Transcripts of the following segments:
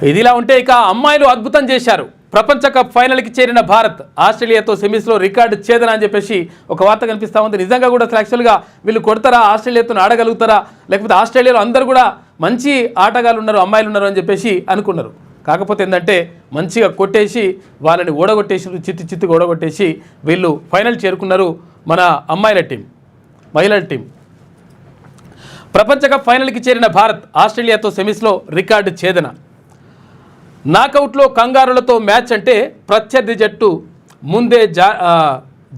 ఇదిలా ఉంటే ఇక అమ్మాయిలు అద్భుతం చేశారు. ప్రపంచ కప్ ఫైనల్కి చేరిన భారత్ ఆస్ట్రేలియాతో సెమీస్లో రికార్డు ఛేదన అని చెప్పేసి ఒక వార్త కనిపిస్తూ ఉంది. నిజంగా కూడా యాక్చువల్గా వీళ్ళు కొడతారా, ఆస్ట్రేలియాతో ఆడగలుగుతారా, లేకపోతే ఆస్ట్రేలియాలో అందరూ కూడా మంచి ఆటగాళ్ళు ఉన్నారు, అమ్మాయిలు ఉన్నారు అని చెప్పేసి అనుకున్నారు. కాకపోతే ఏంటంటే మంచిగా కొట్టేసి వాళ్ళని ఓడగొట్టేసి చిత్తుగా ఓడగొట్టేసి వీళ్ళు ఫైనల్ చేరుకున్నారు. మన అమ్మాయిల టీం, మహిళల టీం. ప్రపంచ కప్ ఫైనల్కి చేరిన భారత్ ఆస్ట్రేలియాతో సెమీస్లో రికార్డు ఛేదన. నాకౌట్లో కంగారులతో మ్యాచ్ అంటే ప్రత్యర్థి జట్టు ముందే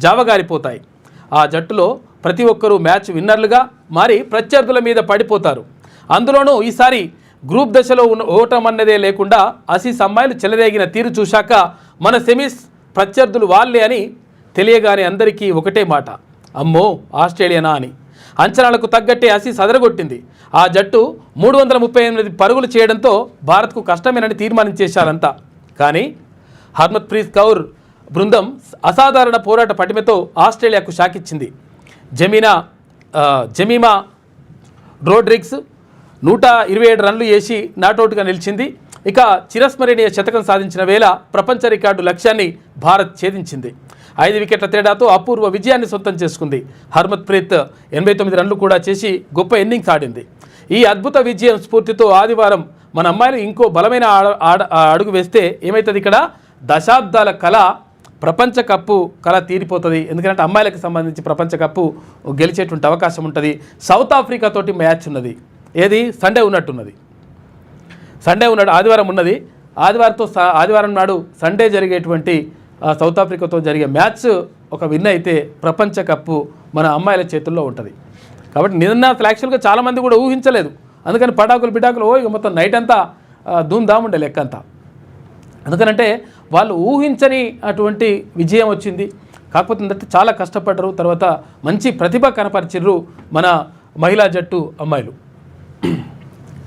జావగారిపోతాయి. ఆ జట్టులో ప్రతి ఒక్కరూ మ్యాచ్ విన్నర్లుగా మారి ప్రత్యర్థుల మీద పడిపోతారు. అందులోనూ ఈసారి గ్రూప్ దశలో ఓటమన్నదే లేకుండా ఆసీస్ అమ్మాయిలు చెలరేగిన తీరు చూశాక మన సెమీస్ ప్రత్యర్థులు వాళ్ళే అని తెలియగానే అందరికీ ఒకటే మాట, అమ్మో ఆస్ట్రేలియానా అని. అంచనాలకు తగ్గట్టే ఆసీస్ అదరగొట్టింది. ఆ జట్టు 338 పరుగులు చేయడంతో భారత్కు కష్టమేనని తీర్మానించేశారంతా. కానీ హర్మన్ప్రీత్ కౌర్ బృందం అసాధారణ పోరాట పటిమతో ఆస్ట్రేలియాకు షాకిచ్చింది. జమీమా రోడ్రిగ్స్ 127 రన్లు వేసి నాటౌట్గా నిలిచింది. ఇక చిరస్మరణీయ శతకం సాధించిన వేళ ప్రపంచ రికార్డు లక్ష్యాన్ని భారత్ ఛేదించింది. 5 వికెట్ల తేడాతో అపూర్వ విజయాన్ని సొంతం చేసుకుంది. హర్మన్ప్రీత్ 89 రన్లు కూడా చేసి గొప్ప ఇన్నింగ్స్ ఆడింది. ఈ అద్భుత విజయం స్ఫూర్తితో ఆదివారం మన అమ్మాయిలు ఇంకో బలమైన అడుగు వేస్తే ఏమవుతుంది, ఇక్కడ దశాబ్దాల కళ ప్రపంచ కప్పు కళ తీరిపోతుంది. ఎందుకంటే అమ్మాయిలకు సంబంధించి ప్రపంచ కప్పు గెలిచేటువంటి అవకాశం ఉంటుంది. సౌత్ ఆఫ్రికా తోటి మ్యాచ్ ఉన్నది. ఏది సండే ఉన్నట్టున్నది, ఆదివారం ఉన్నది. ఆదివారం నాడు సండే జరిగేటువంటి సౌత్ ఆఫ్రికాతో జరిగే మ్యాచ్ ఒక విన్ అయితే ప్రపంచ కప్పు మన అమ్మాయిల చేతుల్లో ఉంటుంది. కాబట్టి నిన్న యాక్చువల్గా చాలామంది కూడా ఊహించలేదు. అందుకని బిడాకులు ఇక మొత్తం నైట్ అంతా ధూమ్ధామ్ ఉండే లెక్క అంతా. ఎందుకనంటే వాళ్ళు ఊహించని అటువంటి విజయం వచ్చింది. కాకపోతే ఏంటంటే చాలా కష్టపడ్డరు, తర్వాత మంచి ప్రతిభ కనపరిచిర్రు మన మహిళా జట్టు అమ్మాయిలు.